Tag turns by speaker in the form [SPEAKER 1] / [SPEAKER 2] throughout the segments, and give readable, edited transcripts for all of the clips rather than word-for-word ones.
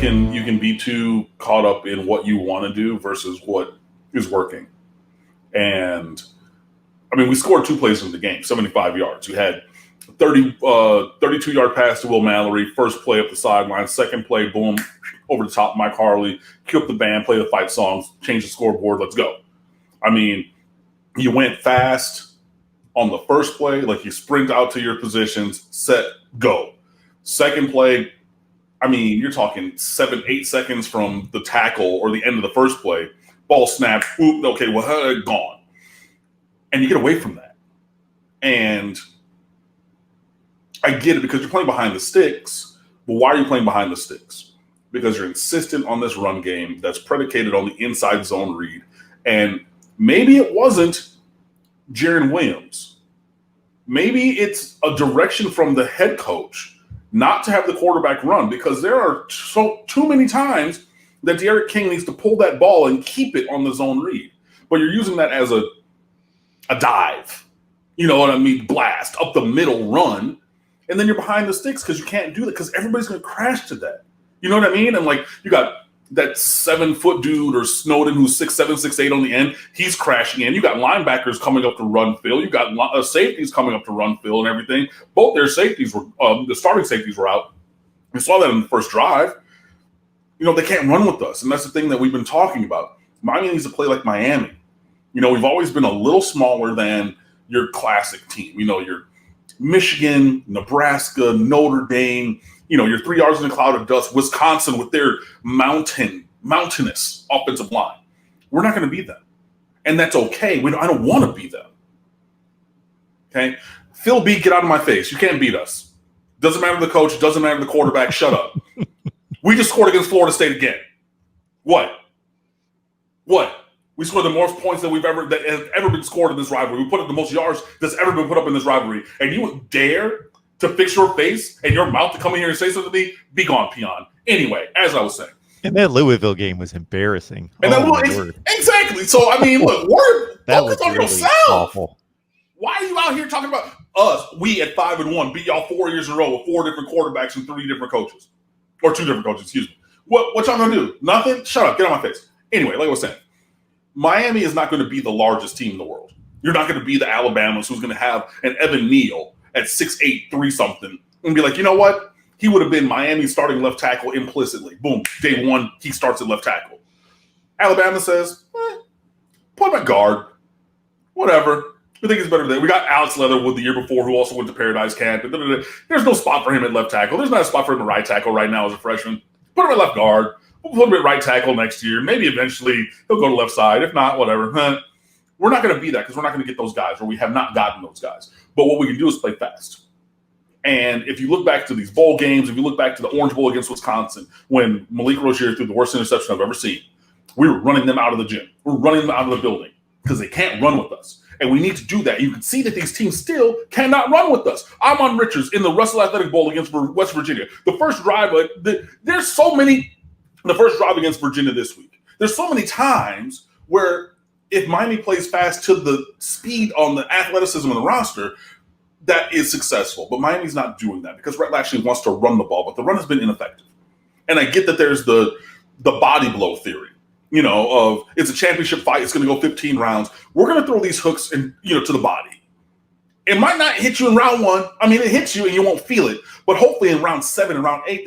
[SPEAKER 1] you can be too caught up in what you want to do versus what is working. And I mean, we scored 2 plays in the game, 75 yards. You had 32-yard pass to Will Mallory, first play up the sideline, second play, boom, over the top, Mike Harley, cue up the band, play the fight songs, change the scoreboard, let's go. I mean, you went fast on the first play, like you sprint out to your positions, set, go. Second play, I mean, you're talking 7-8 seconds from the tackle or the end of the first play, ball snapped, oop, okay, well, gone. And you get away from that. And I get it because you're playing behind the sticks, but why are you playing behind the sticks? Because you're insistent on this run game that's predicated on the inside zone read. And maybe it wasn't Jaron Williams. Maybe it's a direction from the head coach not to have the quarterback run, because there are too many times that De'Aaron King needs to pull that ball and keep it on the zone read. But you're using that as a dive, you know what I mean, blast, up the middle run, and then you're behind the sticks because you can't do that because everybody's going to crash to that. You know what I mean? And like you got that 7-foot dude or Snowden who's 6'7", 6'8" on the end. He's crashing in. You got linebackers coming up to run fill. You got safeties coming up to run fill and everything. Both their safeties were the starting safeties were out. We saw that in the first drive. You know, they can't run with us, and that's the thing that we've been talking about. Miami needs to play like Miami. You know, we've always been a little smaller than your classic team. You know, your Michigan, Nebraska, Notre Dame, you know, your 3 yards in a cloud of dust, Wisconsin with their mountainous offensive line. We're not going to beat them. And that's okay. I don't want to beat them. Okay? Phil B, get out of my face. You can't beat us. Doesn't matter the coach. Doesn't matter the quarterback. Shut up. We just scored against Florida State again. What? We scored the most points that has ever been scored in this rivalry. We put up the most yards that's ever been put up in this rivalry. And you would dare to fix your face and your mouth to come in here and say something to me? Be gone, peon. Anyway, as I was saying.
[SPEAKER 2] And that Louisville game was embarrassing.
[SPEAKER 1] And exactly. So, I mean, look, focus on
[SPEAKER 2] really
[SPEAKER 1] yourself.
[SPEAKER 2] Awful.
[SPEAKER 1] Why are you out here talking about us? We at 5-1 beat y'all 4 years in a row with 4 different quarterbacks and 3 different coaches. Or 2 different coaches, excuse me. What y'all gonna do? Nothing? Shut up. Get on my face. Anyway, like I was saying, Miami is not going to be the largest team in the world. You're not going to be the Alabamas who's going to have an Evan Neal at 6'8", 3-something, and be like, you know what? He would have been Miami's starting left tackle implicitly. Boom. Day one, he starts at left tackle. Alabama says, put him at guard. Whatever. We think it's better than we got Alex Leatherwood the year before, who also went to Paradise Camp. There's no spot for him at left tackle. There's not a spot for him at right tackle right now as a freshman. Put him at left guard. We'll put him at right tackle next year. Maybe eventually he'll go to left side. If not, whatever. We're not going to be that because we're not going to get those guys, or we have not gotten those guys. But what we can do is play fast. And if you look back to these bowl games, if you look back to the Orange Bowl against Wisconsin, when Malik Rozier threw the worst interception I've ever seen, we were running them out of the gym. We're running them out of the building because they can't run with us. And we need to do that. You can see that these teams still cannot run with us. Amon Richards in the Russell Athletic Bowl against West Virginia. The first drive, there's so many – the first drive against Virginia this week. There's so many times where if Miami plays fast to the speed on the athleticism of the roster, that is successful. But Miami's not doing that because Rhett actually wants to run the ball, but the run has been ineffective. And I get that there's the body blow theory, you know, of it's a championship fight. It's going to go 15 rounds. We're going to throw these hooks to the body. It might not hit you in round 1. I mean, it hits you and you won't feel it. But hopefully in round 7 and round 8,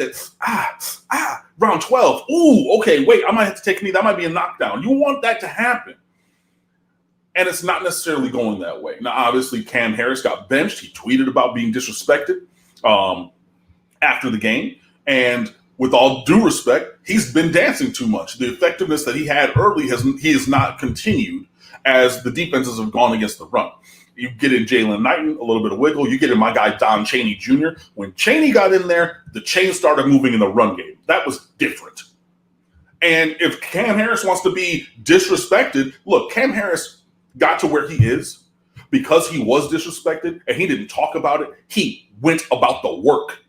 [SPEAKER 1] round 12. Ooh, okay, wait, I might have to take a knee. That might be a knockdown. You want that to happen. And it's not necessarily going that way. Now, obviously, Cam Harris got benched. He tweeted about being disrespected after the game. And with all due respect, he's been dancing too much. The effectiveness that he had early has not continued as the defenses have gone against the run. You get in Jalen Knighton, a little bit of wiggle. You get in my guy, Don Chaney Jr. When Chaney got in there, the chain started moving in the run game. That was different. And if Cam Harris wants to be disrespected, look, Cam Harris got to where he is because he was disrespected and he didn't talk about it. He went about the work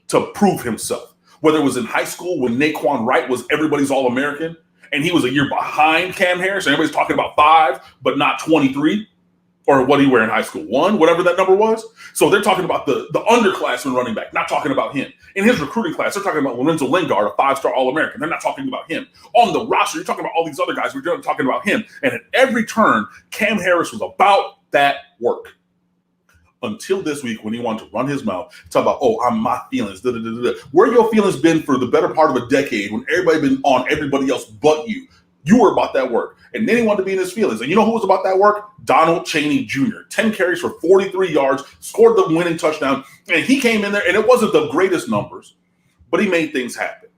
[SPEAKER 1] to prove himself. Whether it was in high school when Naquan Wright was everybody's All-American and he was a year behind Cam Harris and everybody's talking about 5 but not 23, Or what did he wear in high school? 1, whatever that number was. So they're talking about the underclassman running back, not talking about him. In his recruiting class, they're talking about Lorenzo Lingard, a 5-star All-American. They're not talking about him. On the roster, you're talking about all these other guys. We're talking about him. And at every turn, Cam Harris was about that work. Until this week when he wanted to run his mouth, talk about, my feelings. Da, da, da, da. Where your feelings been for the better part of a decade when everybody been on everybody else but you? You were about that work. And then he wanted to be in his feelings. And you know who was about that work? Donald Chaney Jr. 10 carries for 43 yards, scored the winning touchdown. And he came in there, and it wasn't the greatest numbers, but he made things happen.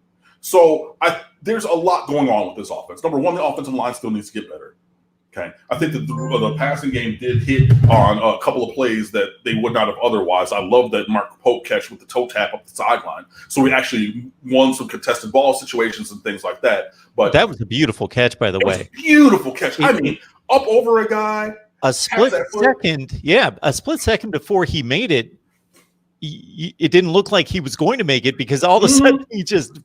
[SPEAKER 1] So there's a lot going on with this offense. Number one, the offensive line still needs to get better. Okay, I think that the passing game did hit on a couple of plays that they would not have otherwise. I love that Mark Pope catch with the toe tap up the sideline. So we actually won some contested ball situations and things like that. But
[SPEAKER 2] that was a beautiful catch, by the way.
[SPEAKER 1] Beautiful catch. I mean, up over a guy.
[SPEAKER 2] A split second before he made it, it didn't look like he was going to make it because all of a sudden he just...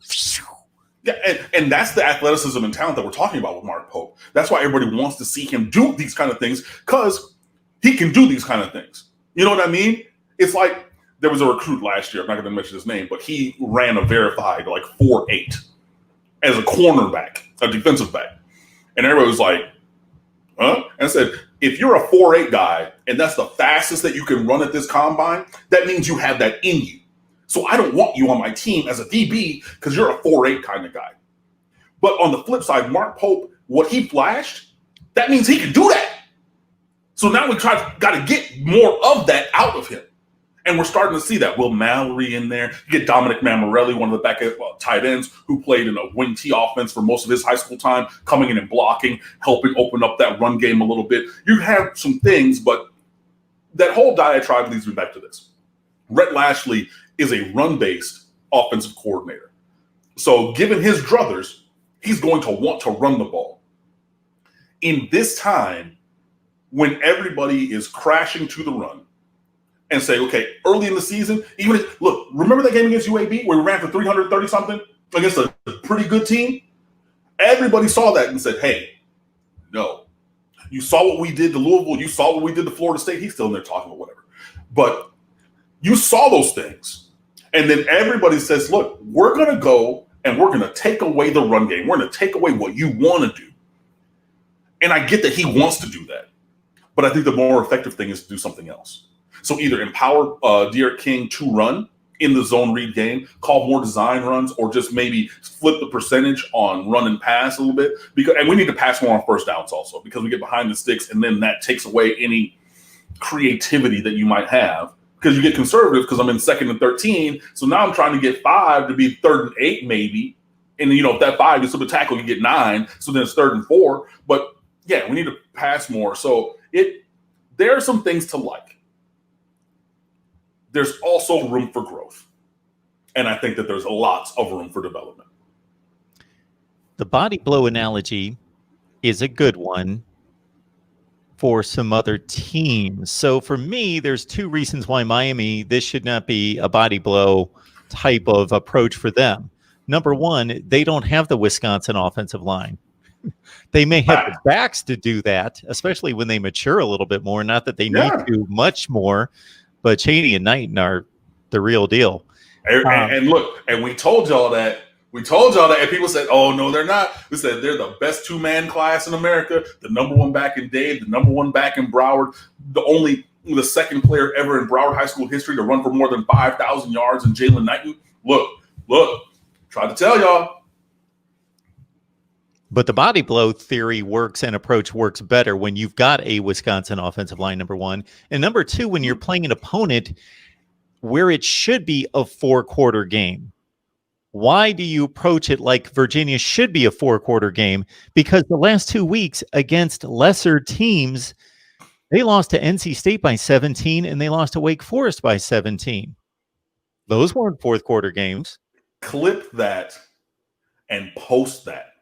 [SPEAKER 1] Yeah, and that's the athleticism and talent that we're talking about with Mark Pope. That's why everybody wants to see him do these kind of things, because he can do these kind of things. You know what I mean? It's like there was a recruit last year, I'm not going to mention his name, but he ran a verified like 4.8 as a cornerback, a defensive back. And everybody was like, huh? And I said, if you're a 4.8 guy and that's the fastest that you can run at this combine, that means you have that in you. So I don't want you on my team as a DB because you're a 4.8 kind of guy. But on the flip side, Mark Pope, what he flashed, that means he can do that. So now we got to get more of that out of him. And we're starting to see that. Will Mallory in there. You get Dominic Mammarelli, one of the backup tight ends who played in a wing T offense for most of his high school time, coming in and blocking, helping open up that run game a little bit. You have some things, but that whole diatribe leads me back to this. Rhett Lashley is a run-based offensive coordinator. So given his druthers, he's going to want to run the ball. In this time, when everybody is crashing to the run and say, okay, early in the season, look, remember that game against UAB where we ran for 330-something against a pretty good team? Everybody saw that and said, hey, no. You saw what we did to Louisville. You saw what we did to Florida State. He's still in there talking about whatever. But you saw those things. And then everybody says, look, we're going to go and we're going to take away the run game. We're going to take away what you want to do. And I get that he wants to do that. But I think the more effective thing is to do something else. So either empower De'Aaron King to run in the zone read game, call more design runs, or just maybe flip the percentage on run and pass a little bit. And we need to pass more on first downs also, because we get behind the sticks and then that takes away any creativity that you might have. Because you get conservative because I'm in 2nd and 13. So now I'm trying to get 5 to be 3rd and 8 maybe. And, if that 5 gets to the tackle, you get 9. So then it's 3rd and 4. But, yeah, we need to pass more. So there are some things to like. There's also room for growth. And I think that there's lots of room for development.
[SPEAKER 2] The body blow analogy is a good one for some other teams. So for me, there's 2 reasons why Miami, this should not be a body blow type of approach for them. Number one, they don't have the Wisconsin offensive line. They may have the backs to do that, especially when they mature a little bit more. Not that they need to much more, but Chaney and Knighton are the real deal.
[SPEAKER 1] And look, and we told y'all that. We told y'all that, and people said, oh, no, they're not. We said they're the best 2-man class in America, the number 1 back in Dade, the number 1 back in Broward, the 2nd player ever in Broward High School history to run for more than 5,000 yards in Jalen Knighton. Look, tried to tell y'all.
[SPEAKER 2] But the body blow theory works and approach works better when you've got a Wisconsin offensive line, number one. And number two, when you're playing an opponent where it should be a 4-quarter game. Why do you approach it like Virginia should be a 4-quarter game? Because the last 2 weeks against lesser teams, they lost to NC State by 17 and they lost to Wake Forest by 17. Those weren't 4th-quarter games.
[SPEAKER 1] Clip that and post that.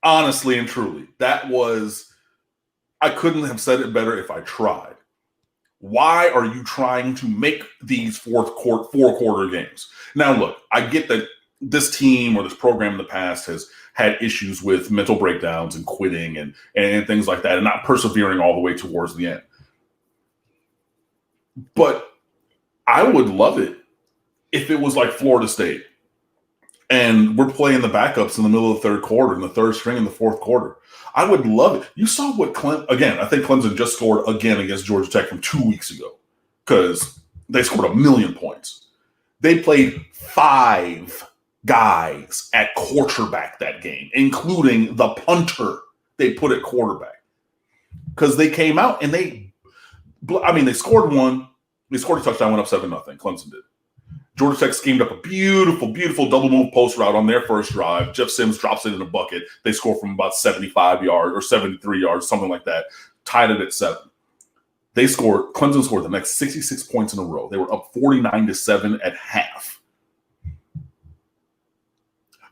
[SPEAKER 1] Honestly and truly, I couldn't have said it better if I tried. Why are you trying to make these 4-quarter games? Now, look, I get that this team or this program in the past has had issues with mental breakdowns and quitting and things like that and not persevering all the way towards the end. But I would love it if it was like Florida State and we're playing the backups in the middle of the third quarter, in the third string in the fourth quarter. I would love it. You saw what again, I think Clemson just scored again against Georgia Tech from 2 weeks ago because they scored 1,000,000 points. They played 5 guys at quarterback that game, including the punter they put at quarterback. Because they came out and they scored one. They scored a touchdown, went up 7-0. Clemson did. Georgia Tech schemed up a beautiful, beautiful double move post route on their first drive. Jeff Sims drops it in a bucket. They score from about 75 yards or 73 yards, something like that. Tied it at 7. Clemson scored the next 66 points in a row. They were up 49-7 at half.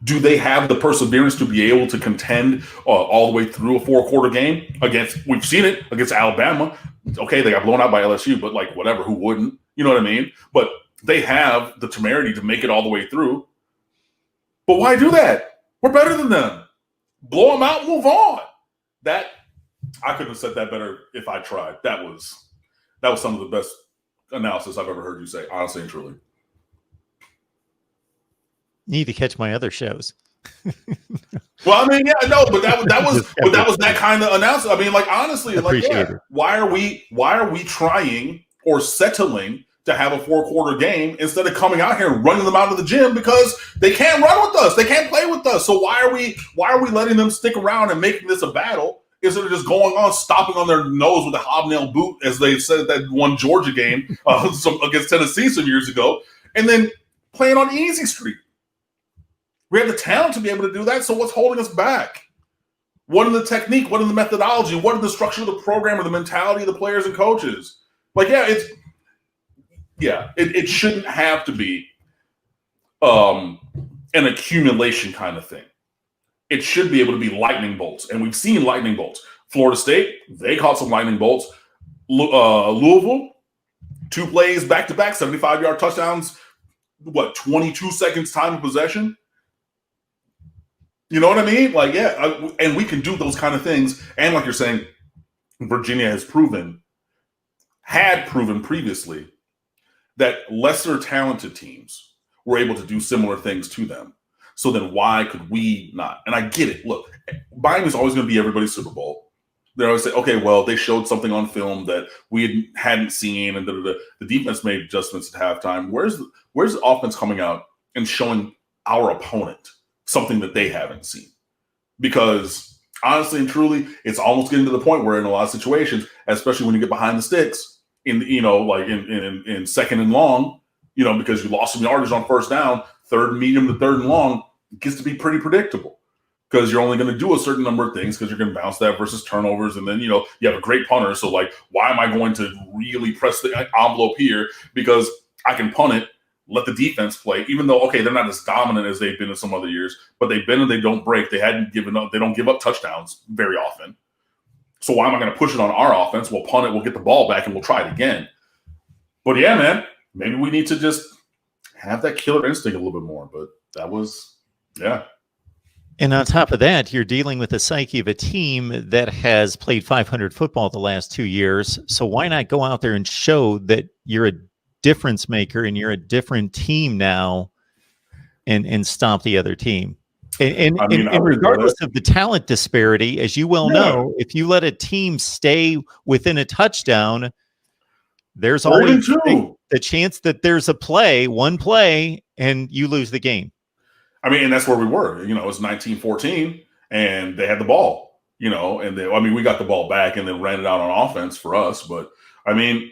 [SPEAKER 1] Do they have the perseverance to be able to contend all the way through a 4-quarter game we've seen it against Alabama. Okay, they got blown out by LSU, but like whatever, who wouldn't? You know what I mean? But they have the temerity to make it all the way through. But why do that? We're better than them. Blow them out, move on. That I couldn't have said that better if I tried. That was some of the best analysis I've ever heard you say, honestly and truly.
[SPEAKER 2] Need to catch my other shows.
[SPEAKER 1] Well, I mean, yeah, no, but that was that kind of announcement. I mean, like honestly, why are we trying or settling to have a 4-quarter game instead of coming out here and running them out of the gym because they can't run with us, they can't play with us. So why are we letting them stick around and making this a battle instead of just going on stomping on their nose with a hobnail boot, as they said at that one Georgia game against Tennessee some years ago, and then playing on easy street? We have the talent to be able to do that. So what's holding us back? What in the technique? What in the methodology? What in the structure of the program or the mentality of the players and coaches? Like, it shouldn't have to be an accumulation kind of thing. It should be able to be lightning bolts. And we've seen lightning bolts. Florida State, they caught some lightning bolts. Louisville, 2 plays back-to-back, 75-yard touchdowns, 22 seconds time of possession? You know what I mean? Like, and we can do those kind of things. And like you're saying, Virginia had proven previously that lesser talented teams were able to do similar things to them. So then why could we not? And I get it. Look, Miami's always going to be everybody's Super Bowl. They always say, okay, well, they showed something on film that we hadn't seen, and the defense made adjustments at halftime. Where's the offense coming out and showing our opponent something that they haven't seen? Because honestly and truly, it's almost getting to the point where in a lot of situations, especially when you get behind the sticks in second and long, because you lost some yardage on first down, third and medium to third and long, it gets to be pretty predictable because you're only going to do a certain number of things because you're going to bounce that versus turnovers. And then, you have a great punter. So like, why am I going to really press the envelope here? Because I can punt it, let the defense play, even though, okay, they're not as dominant as they've been in some other years, but they've been and they don't break. They hadn't given up. They don't give up touchdowns very often. So why am I going to push it on our offense? We'll punt it, we'll get the ball back, and we'll try it again. But yeah, man, maybe we need to just have that killer instinct a little bit more. But that was, yeah.
[SPEAKER 2] And on top of that, you're dealing with the psyche of a team that has played 500 football the last 2 years. So why not go out there and show that you're a difference maker and you're a different team now and stomp the other team? And regardless of the talent disparity, as you well know, if you let a team stay within a touchdown, there's always the chance that there's one play, and you lose the game.
[SPEAKER 1] I mean, and that's where we were. It was 19-14, and they had the ball, and we got the ball back and then ran it out on offense for us. But, I mean,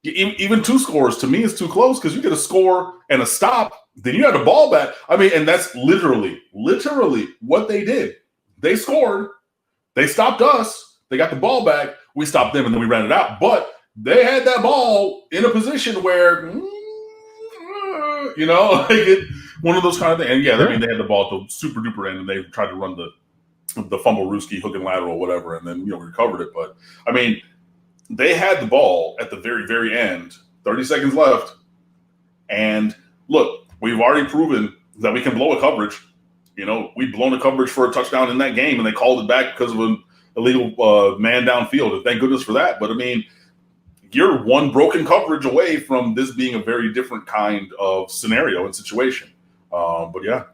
[SPEAKER 1] even 2 scores to me is too close because you get a score and a stop, then you had the ball back. I mean, and that's literally what they did. They scored. They stopped us. They got the ball back. We stopped them, and then we ran it out. But they had that ball in a position where, one of those kind of things. And yeah, I mean, they had the ball at the super duper end, and they tried to run the fumble Ruski hook and lateral, whatever, and then we recovered it. But I mean, they had the ball at the very, very end, 30 seconds left, and look, we've already proven that we can blow a coverage. We've blown a coverage for a touchdown in that game, and they called it back because of an illegal man downfield. And thank goodness for that. But I mean, you're one broken coverage away from this being a very different kind of scenario and situation. But yeah,